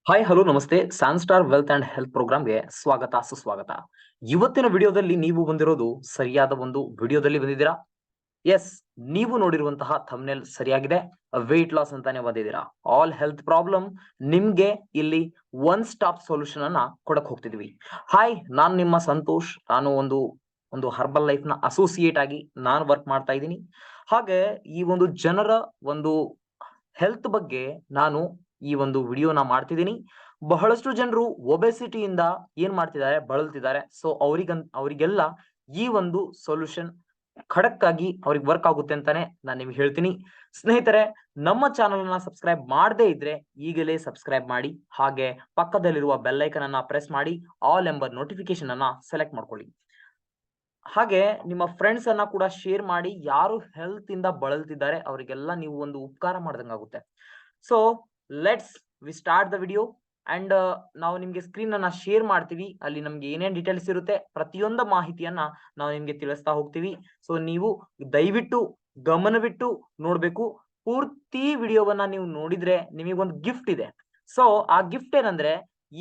Hi hello ನಮಸ್ತೆ ಸಾನ್ಸ್ಟಾರ್ wealth and health ಪ್ರೋಗ್ರಾಮ್ಗೆ ಸ್ವಾಗತ ಸುಸ್ವಾಗತ. ಇವತ್ತಿನ ವಿಡಿಯೋದಲ್ಲಿ ನೀವು ಬಂದಿರೋದು ಸರಿಯಾದ ಒಂದು ವಿಡಿಯೋದಲ್ಲಿ ಬಂದಿದ್ದೀರಾ. ಎಸ್, ನೀವು ನೋಡಿರುವಂತಹ ಥಂಬ್ನೇಲ್ ಸರಿಯಾಗಿದೆ. ವೆಯ್ಟ್ ಲಾಸ್ ಅಂತಾನೆ ಬಂದಿದ್ದೀರಾ. ಆಲ್ ಹೆಲ್ತ್ ಪ್ರಾಬ್ಲಮ್ ನಿಮ್ಗೆ ಇಲ್ಲಿ ಒನ್ ಸ್ಟಾಪ್ ಸೊಲ್ಯೂಷನ್ ಅನ್ನ ಕೊಡಕ್ ಹೋಗ್ತಿದ್ವಿ. ಹಾಯ್, ನಾನು ನಿಮ್ಮ ಸಂತೋಷ್. ನಾನು ಒಂದು ಹರ್ಬಲ್ ಲೈಫ್ ನ ಅಸೋಸಿಯೇಟ್ ಆಗಿ ನಾನು ವರ್ಕ್ ಮಾಡ್ತಾ ಇದ್ದೀನಿ. ಹಾಗೆ ಈ ಒಂದು ಜನರ ಒಂದು ಹೆಲ್ತ್ ಬಗ್ಗೆ ನಾನು ಈ ಒಂದು ವಿಡಿಯೋನ ಮಾಡ್ತಿದ್ದೀನಿ. ಬಹಳಷ್ಟು ಜನರು ಒಬೆಸಿಟಿಯಿಂದ ಏನ್ ಮಾಡ್ತಿದ್ದಾರೆ, ಬಳಲ್ತಿದ್ದಾರೆ. ಸೊ ಅವರಿಗೆಲ್ಲ ಈ ಒಂದು ಸೊಲ್ಯೂಷನ್ ಖಡಕ್ ಆಗಿ ಅವ್ರಿಗೆ ವರ್ಕ್ ಆಗುತ್ತೆ ಅಂತಾನೆ ನಾನು ನಿಮ್ಗೆ ಹೇಳ್ತೀನಿ. ಸ್ನೇಹಿತರೆ, ನಮ್ಮ ಚಾನಲ್ ಅನ್ನ ಸಬ್ಸ್ಕ್ರೈಬ್ ಮಾಡದೇ ಇದ್ರೆ ಈಗಲೇ ಸಬ್ಸ್ಕ್ರೈಬ್ ಮಾಡಿ. ಹಾಗೆ ಪಕ್ಕದಲ್ಲಿರುವ ಬೆಲ್ ಐಕನ್ ಅನ್ನ ಪ್ರೆಸ್ ಮಾಡಿ ಆಲ್ ಎಂಬ ನೋಟಿಫಿಕೇಶನ್ ಅನ್ನ ಸೆಲೆಕ್ಟ್ ಮಾಡ್ಕೊಳ್ಳಿ. ಹಾಗೆ ನಿಮ್ಮ ಫ್ರೆಂಡ್ಸ್ ಅನ್ನ ಕೂಡ ಶೇರ್ ಮಾಡಿ. ಯಾರು ಹೆಲ್ತ್ ಇಂದ ಬಳಲ್ತಿದ್ದಾರೆ ಅವರಿಗೆಲ್ಲ ನೀವು ಒಂದು ಉಪಕಾರ ಮಾಡ್ದಂಗಾಗುತ್ತೆ. So let's we start the video. And ನಾವು ನಿಮ್ಗೆ ಸ್ಕ್ರೀನ್ ಅನ್ನ ಶೇರ್ ಮಾಡ್ತೀವಿ. ಅಲ್ಲಿ ನಮ್ಗೆ ಏನೇನ್ ಡೀಟೇಲ್ಸ್ ಇರುತ್ತೆ ಪ್ರತಿಯೊಂದು ಮಾಹಿತಿಯನ್ನ ನಾವು ನಿಮ್ಗೆ ತಿಳಿಸ್ತಾ ಹೋಗ್ತೀವಿ. ಸೊ ನೀವು ದಯವಿಟ್ಟು ಗಮನವಿಟ್ಟು ನೋಡ್ಬೇಕು. ಪೂರ್ತಿ ವಿಡಿಯೋವನ್ನ ನೀವು ನೋಡಿದ್ರೆ ನಿಮಗೊಂದು ಗಿಫ್ಟ್ ಇದೆ. ಸೊ ಆ ಗಿಫ್ಟ್ ಏನಂದ್ರೆ,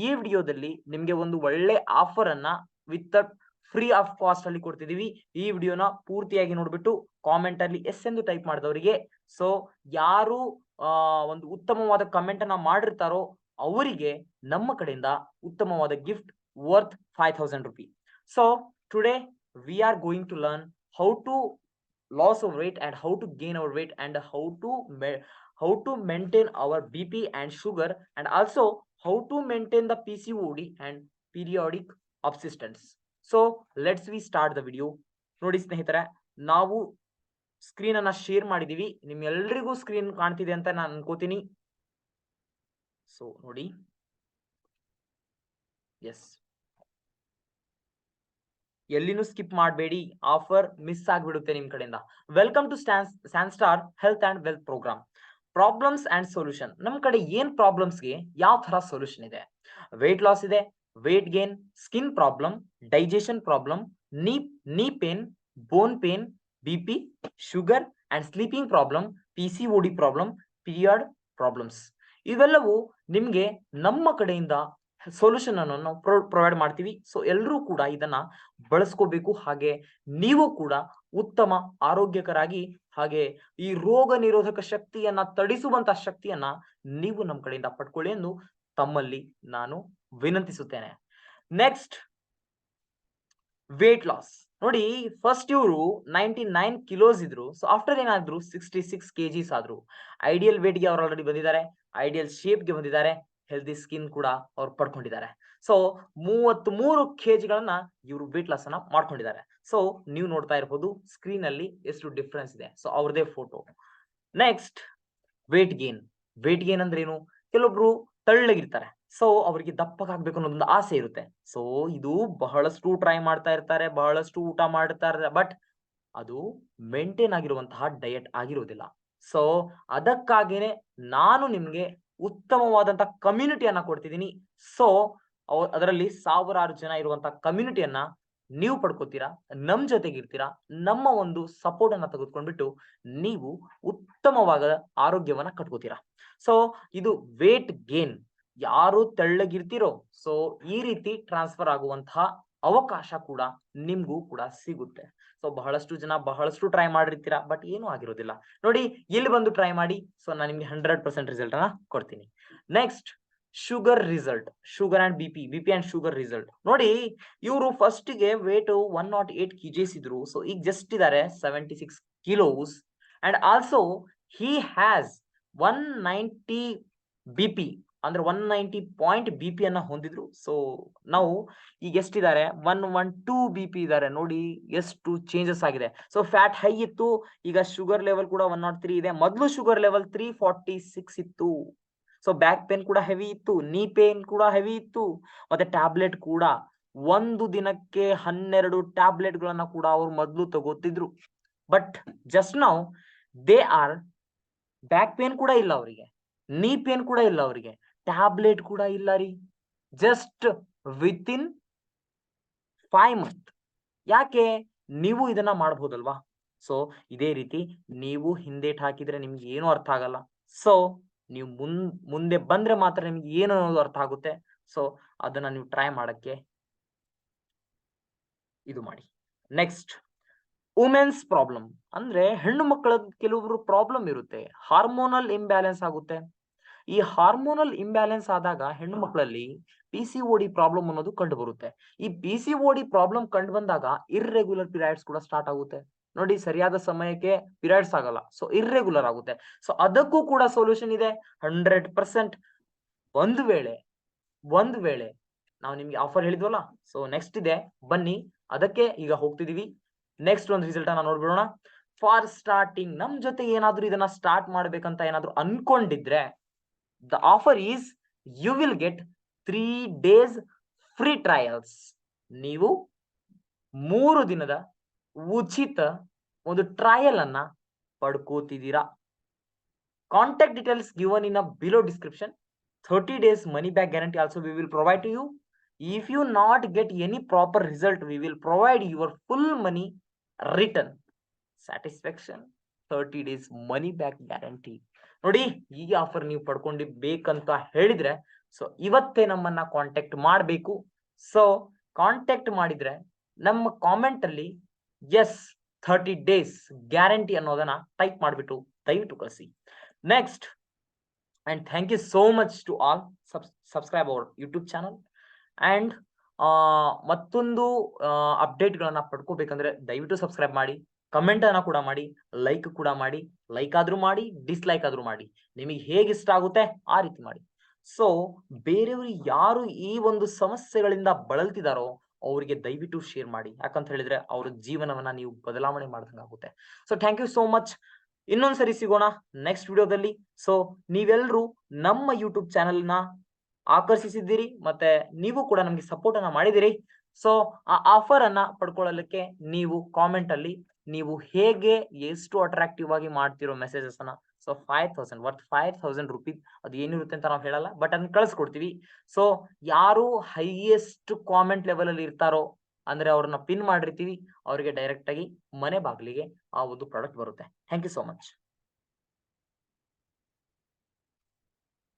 ಈ ವಿಡಿಯೋದಲ್ಲಿ ನಿಮ್ಗೆ ಒಂದು ಒಳ್ಳೆ ಆಫರ್ ಅನ್ನ ವಿತ್ ಫ್ರೀ ಆಫ್ ಕಾಸ್ಟ್ ಅಲ್ಲಿ ಕೊಡ್ತಿದೀವಿ. ಈ ವಿಡಿಯೋನ ಪೂರ್ತಿಯಾಗಿ ನೋಡ್ಬಿಟ್ಟು ಕಾಮೆಂಟ್ ಅಲ್ಲಿ ಎಸ್ ಎಂದು ಟೈಪ್ ಮಾಡಿದವರಿಗೆ, ಸೊ ಯಾರು ಒಂದು ಉತ್ತಮವಾದ ಕಮೆಂಟ್ ಅನ್ನ ಮಾಡಿರ್ತಾರೋ ಅವರಿಗೆ ನಮ್ಮ ಕಡೆಯಿಂದ ಉತ್ತಮವಾದ gift worth 5000 rupee. So today we are going to learn how to loss of weight and how to gain our weight and how to maintain our BP and sugar, and also how to maintain the PCOD and periodic abstinence. So let's we start the video. ನೋಡಿ ಸ್ನೇಹಿತರೆ, ನಾವು screen ಅನ್ನ share ಮಾಡಿದೀವಿ. ನಿಮ್ಮೆಲ್ಲರಿಗೂ screen ಕಾಣ್ತಿದೆ ಅಂತ ನಾನು ಅನ್ಕೋತೀನಿ. ಸೊ ನೋಡಿ, ಎಸ್, ಎಲ್ಲಿನೂ ಸ್ಕಿಪ್ ಮಾಡಬೇಡಿ, ಆಫರ್ ಮಿಸ್ ಆಗ್ಬಿಡುತ್ತೆ ನಿಮ್ ಕಡೆಯಿಂದ. Welcome to Sanstar health and wealth program. Problems and solution. ನಮ್ ಕಡೆ ಏನ್ ಪ್ರಾಬ್ಲಮ್ಸ್ಗೆ ಯಾವ ತರ ಸೊಲ್ಯೂಷನ್ ಇದೆ? ವೆಯ್ಟ್ ಲಾಸ್ ಇದೆ, weight gain, skin problem, digestion problem, knee pain, bone pain, BP, sugar and sleeping problem, PCOD problem, period problems. ಇವೆಲ್ಲವೂ ನಿಮ್ಗೆ ನಮ್ಮ ಕಡೆಯಿಂದ ಸೊಲ್ಯೂಷನ್ ಅನ್ನು ನಾವು ಪ್ರೊವೈಡ್ ಮಾಡ್ತೀವಿ. ಸೊ ಎಲ್ಲರೂ ಕೂಡ ಇದನ್ನ ಬಳಸ್ಕೋಬೇಕು. ಹಾಗೆ ನೀವು ಕೂಡ ಉತ್ತಮ ಆರೋಗ್ಯಕರಾಗಿ, ಹಾಗೆ ಈ ರೋಗ ನಿರೋಧಕ ಶಕ್ತಿಯನ್ನ ತಡಿಸುವಂತ ಶಕ್ತಿಯನ್ನ ನೀವು ನಮ್ಮ ಕಡೆಯಿಂದ ಪಡ್ಕೊಳ್ಳಿ ಎಂದು ತಮ್ಮಲ್ಲಿ ನಾನು ವಿನಂತಿಸುತ್ತೇನೆ. Next, weight loss. ನೋಡಿ, ಫಸ್ಟ್ ಇವರು 99 ಕಿಲೋಸ್ ಇದ್ರು. ಸೊ ಆಫ್ಟರ್ ಏನಾದ್ರು 66 kgs ಆದ್ರು. ಐಡಿಯಲ್ ವೇಟ್ ಗೆ ಅವ್ರು ಆಲ್ರೆಡಿ ಬಂದಿದ್ದಾರೆ, ಐಡಿಯಲ್ ಶೇಪ್ ಗೆ ಬಂದಿದ್ದಾರೆ, ಹೆಲ್ದಿ ಸ್ಕಿನ್ ಕೂಡ ಅವ್ರು ಪಡ್ಕೊಂಡಿದ್ದಾರೆ. ಸೊ 33 kgಗಳನ್ನ ಇವರು ವೇಟ್ ಲಾಸ್ ಅನ್ನ ಮಾಡ್ಕೊಂಡಿದ್ದಾರೆ. ಸೊ ನೀವು ನೋಡ್ತಾ ಇರಬಹುದು ಸ್ಕ್ರೀನ್ ಅಲ್ಲಿ ಎಷ್ಟು ಡಿಫ್ರೆನ್ಸ್ ಇದೆ. ಸೊ ಅವ್ರದೇ photo. Next, weight gain. Weight gain ಅಂದ್ರೆ ಏನು? ಕೆಲವೊಬ್ರು ತಳ್ಳಗಿರ್ತಾರೆ. ಸೊ ಅವರಿಗೆ ದಪ್ಪಗಾಗ್ಬೇಕು ಅನ್ನೋದೊಂದು ಆಸೆ ಇರುತ್ತೆ. ಸೊ ಇದು ಬಹಳಷ್ಟು ಟ್ರೈ ಮಾಡ್ತಾ ಇರ್ತಾರೆ, ಬಹಳಷ್ಟು ಊಟ ಮಾಡ್ತಾ ಇರ್ತಾರೆ, ಬಟ್ ಅದು ಮೇಂಟೈನ್ ಆಗಿರುವಂತಹ ಡಯಟ್ ಆಗಿರುವುದಿಲ್ಲ. ಸೊ ಅದಕ್ಕಾಗಿನೇ ನಾನು ನಿಮ್ಗೆ ಉತ್ತಮವಾದಂತಹ ಕಮ್ಯುನಿಟಿಯನ್ನ ಕೊಡ್ತಿದ್ದೀನಿ. ಸೊ ಅದರಲ್ಲಿ ಸಾವಿರಾರು ಜನ ಇರುವಂತಹ ಕಮ್ಯುನಿಟಿಯನ್ನ ನೀವು ಪಡ್ಕೋತೀರಾ, ನಮ್ ಜೊತೆಗಿರ್ತೀರಾ. ನಮ್ಮ ಒಂದು ಸಪೋರ್ಟ್ ಅನ್ನ ತೆಗೆದುಕೊಂಡ್ಬಿಟ್ಟು ನೀವು ಉತ್ತಮವಾದ ಆರೋಗ್ಯವನ್ನ ಕಟ್ಕೋತೀರಾ. ಸೊ ಇದು ವೇಟ್ ಗೇನ್. ಯಾರು ತೆಳ್ಳಗಿರ್ತಿರೋ ಸೊ ಈ ರೀತಿ ಟ್ರಾನ್ಸ್ಫರ್ ಆಗುವಂತಹ ಅವಕಾಶ ಕೂಡ ನಿಮ್ಗೂ ಕೂಡ ಸಿಗುತ್ತೆ. ಸೊ ಬಹಳಷ್ಟು ಜನ ಬಹಳಷ್ಟು ಟ್ರೈ ಮಾಡಿರ್ತೀರಾ, ಬಟ್ ಏನೂ ಆಗಿರೋದಿಲ್ಲ. ನೋಡಿ, ಇಲ್ಲಿ ಬಂದು ಟ್ರೈ ಮಾಡಿ. ಸೊ ನಾನು ನಿಮ್ಗೆ 100% ರಿಸಲ್ಟ್ ಅನ್ನ ಕೊಡ್ತೀನಿ. Next, sugar result. Sugar and BP and sugar result. ನೋಡಿ, ಇವರು ಫಸ್ಟ್ ಗೆ ವೇಟ್ 108 kgs ಇದ್ರು. ಸೊ ಈಗ ಜಸ್ಟ್ ಇದಾರೆ 76 kilos. And also he has 190 BP, ಅಂದ್ರೆ 190 ಪಾಯಿಂಟ್ BP ಅನ್ನ ಹೊಂದಿದ್ರು. ಸೊ ನಾವು ಈಗ ಎಷ್ಟಿದ್ದಾರೆ 112 BP ಇದ್ದಾರೆ. ನೋಡಿ ಎಷ್ಟು ಚೇಂಜಸ್ ಆಗಿದೆ. ಸೊ ಫ್ಯಾಟ್ ಹೈ ಇತ್ತು, ಈಗ ಶುಗರ್ ಲೆವೆಲ್ ಕೂಡ 103 ಇದೆ. ಮೊದಲು ಶುಗರ್ ಲೆವೆಲ್ 346 ಇತ್ತು. ಸೊ ಬ್ಯಾಕ್ ಪೇನ್ ಕೂಡ ಹೆವಿ ಇತ್ತು, ನೀ ಪೇನ್ ಕೂಡ ಹೆವಿ ಇತ್ತು, ಮತ್ತೆ ಟ್ಯಾಬ್ಲೆಟ್ ಕೂಡ ಒಂದು ದಿನಕ್ಕೆ 12 ಟ್ಯಾಬ್ಲೆಟ್ ಗಳನ್ನ ಕೂಡ ಅವ್ರು ಮೊದಲು ತಗೋತಿದ್ರು. But just now they are back pain ಕೂಡ ಇಲ್ಲ ಅವರಿಗೆ, ನೀ ಪೇನ್ ಕೂಡ ಇಲ್ಲ ಅವರಿಗೆ, ಟ್ಯಾಬ್ಲೆಟ್ ಕೂಡ ಇಲ್ಲ ರೀ. Just with in 5 months. ಯಾಕೆ? ನೀವು ಇದನ್ನ ಮಾಡಬಹುದಲ್ವಾ? ಸೊ ಇದೇ ರೀತಿ ನೀವು ಹಿಂದೇಟ್ ಹಾಕಿದ್ರೆ ನಿಮ್ಗೆ ಏನು ಅರ್ಥ ಆಗಲ್ಲ. ಸೊ ನೀವು ಮುಂದೆ ಬಂದ್ರೆ ಮಾತ್ರ ನಿಮ್ಗೆ ಏನು ಅನ್ನೋದು ಅರ್ಥ ಆಗುತ್ತೆ. ಸೊ ಅದನ್ನ ನೀವು ಟ್ರೈ ಮಾಡಕ್ಕೆ ಇದು ಮಾಡಿ. ನೆಕ್ಸ್ಟ್, ವುಮೆನ್ಸ್ ಪ್ರಾಬ್ಲಮ್ ಅಂದ್ರೆ ಹೆಣ್ಣು ಮಕ್ಕಳ ಕೆಲವರು ಪ್ರಾಬ್ಲಮ್ ಇರುತ್ತೆ, ಹಾರ್ಮೋನಲ್ ಇಂಬ್ಯಾಲೆನ್ಸ್ ಆಗುತ್ತೆ. ಈ ಹಾರ್ಮೋನಲ್ ಇಂಬ್ಯಾಲೆನ್ಸ್ ಆದಾಗ ಹೆಣ್ಣು ಮಕ್ಕಳಲ್ಲಿ PCOD ಪ್ರಾಬ್ಲಮ್ ಅನ್ನೋದು ಕಂಡು ಬರುತ್ತೆ. ಈ PCOD ಪ್ರಾಬ್ಲಮ್ ಕಂಡು ಬಂದಾಗ ಇರ್ರೆಗ್ಯುಲರ್ ಪೀರಿಯಡ್ಸ್ ಕೂಡ ಸ್ಟಾರ್ಟ್ ಆಗುತ್ತೆ. ನೋಡಿ, ಸರಿಯಾದ ಸಮಯಕ್ಕೆ ಪೀರಿಯಡ್ಸ್ ಆಗಲ್ಲ, ಸೊ ಇರ್ರೆಗ್ಯುಲರ್ ಆಗುತ್ತೆ. ಸೊ ಅದಕ್ಕೂ ಕೂಡ ಸೊಲ್ಯೂಷನ್ ಇದೆ 100%. ಒಂದು ವೇಳೆ ನಾವು ನಿಮ್ಗೆ ಆಫರ್ ಹೇಳಿದ್ವಲ್ಲ, ಸೊ ನೆಕ್ಸ್ಟ್ ಇದೆ, ಬನ್ನಿ ಅದಕ್ಕೆ ಈಗ ಹೋಗ್ತಿದೀವಿ. ನೆಕ್ಸ್ಟ್ ಒಂದು ರಿಸಲ್ಟ್ ಅನ್ನ ನೋಡ್ಬಿಡೋಣ. ಫಾರ್ ಸ್ಟಾರ್ಟಿಂಗ್ ನಮ್ ಜೊತೆ ಏನಾದ್ರೂ ಇದನ್ನ ಸ್ಟಾರ್ಟ್ ಮಾಡ್ಬೇಕಂತ ಏನಾದ್ರೂ ಅನ್ಕೊಂಡಿದ್ರೆ, the offer is you will get 3 days free trials. ನೀವು 3 ದಿನದ ಉಚಿತ ಒಂದು ಟ್ರಯಲ್ ಅನ್ನ ಪಡ್ಕೋತಿದ್ದೀರಾ. Contact details given in below description. 30 days money back guarantee also we will provide to you. If you not get any proper result, we will provide your full money return. Satisfaction, 30 days money back guarantee. ನೋಡಿ, ಈ offer ನೀವು ಪಡ್ಕೊಂಡು ಬೇಕಂತ ಹೇಳಿದ್ರೆ so ಇವತ್ತೇ ನಮ್ಮನ್ನ contact ಮಾಡಬೇಕು. So contact ಮಾಡಿದ್ರೆ ನಮ್ಮ ಕಾಮೆಂಟ್ ಅಲ್ಲಿ ಎಸ್ 30 days ಗ್ಯಾರಂಟಿ ಅನ್ನೋದನ್ನ ಟೈಪ್ ಮಾಡಿಬಿಟ್ಟು ದಯವಿಟ್ಟು ಕಳಿಸಿ. Next, and thank you so much to all subscribe our YouTube channel. and ಮತ್ತೊಂದು ಅಪ್ಡೇಟ್ ಗಳನ್ನ ಪಡ್ಕೋಬೇಕಂದ್ರೆ ದಯವಿಟ್ಟು ಸಬ್ಸ್ಕ್ರೈಬ್ ಮಾಡಿ, ಕಮೆಂಟ್ ಅನ್ನ ಕೂಡ ಮಾಡಿ, ಲೈಕ್ ಕೂಡ ಮಾಡಿ. ಲೈಕ್ ಆದ್ರೂ ಮಾಡಿ, ಡಿಸ್ಲೈಕ್ ಆದ್ರೂ ಮಾಡಿ, ನಿಮಗೆ ಹೇಗೆ ಇಷ್ಟ ಆಗುತ್ತೆ ಆ ರೀತಿ ಮಾಡಿ. ಸೊ ಬೇರೆಯವರು ಯಾರು ಈ ಒಂದು ಸಮಸ್ಯೆಗಳಿಂದ ಬಳಲ್ತಿದಾರೋ ಅವರಿಗೆ ದಯವಿಟ್ಟು ಶೇರ್ ಮಾಡಿ, ಯಾಕಂತ ಹೇಳಿದ್ರೆ ಅವ್ರ ಜೀವನವನ್ನ ನೀವು ಬದಲಾವಣೆ ಮಾಡ್ದಂಗಾಗುತ್ತೆ. So thank you so much. ಇನ್ನೊಂದ್ಸರಿ ಸಿಗೋಣ ನೆಕ್ಸ್ಟ್ ವಿಡಿಯೋದಲ್ಲಿ. ಸೊ ನೀವೆಲ್ಲರೂ ನಮ್ಮ ಯೂಟ್ಯೂಬ್ ಚಾನೆಲ್ನ ಆಕರ್ಷಿಸಿದ್ದೀರಿ, ಮತ್ತೆ ನೀವು ಕೂಡ ನಮ್ಗೆ ಸಪೋರ್ಟ್ ಅನ್ನ ಮಾಡಿದಿರಿ. ಸೊ ಆ ಆಫರ್ ಅನ್ನ ಪಡ್ಕೊಳ್ಳಲಿಕ್ಕೆ ನೀವು ಕಾಮೆಂಟ್ ಅಲ್ಲಿ ನೀವು ಹೇಗೆ ಎಷ್ಟು ಅಟ್ರಾಕ್ಟಿವ್ ಆಗಿ ಮಾಡ್ತಿರೋ ಮೆಸೇಜಸ್ ಅನ್ನ, ಸೊ 5000 ವರ್ತ್ 5000 ರುಪೀಸ್ ಅದು ಏನಿರುತ್ತೆ ಅಂತ ನಾವು ಹೇಳಲ್ಲ, ಬಟ್ ಅದನ್ನ ಕಳಿಸ್ಕೊಡ್ತೀವಿ. ಸೊ ಯಾರು ಹೈಯೆಸ್ಟ್ ಕಾಮೆಂಟ್ ಲೆವೆಲ್ ಅಲ್ಲಿ ಇರ್ತಾರೋ ಅಂದ್ರೆ ಅವ್ರನ್ನ ಪಿನ್ ಮಾಡಿರ್ತೀವಿ, ಅವರಿಗೆ ಡೈರೆಕ್ಟ್ ಆಗಿ ಮನೆ ಬಾಗಿಲಿಗೆ ಆ ಒಂದು ಪ್ರಾಡಕ್ಟ್ ಬರುತ್ತೆ. Thank you so much.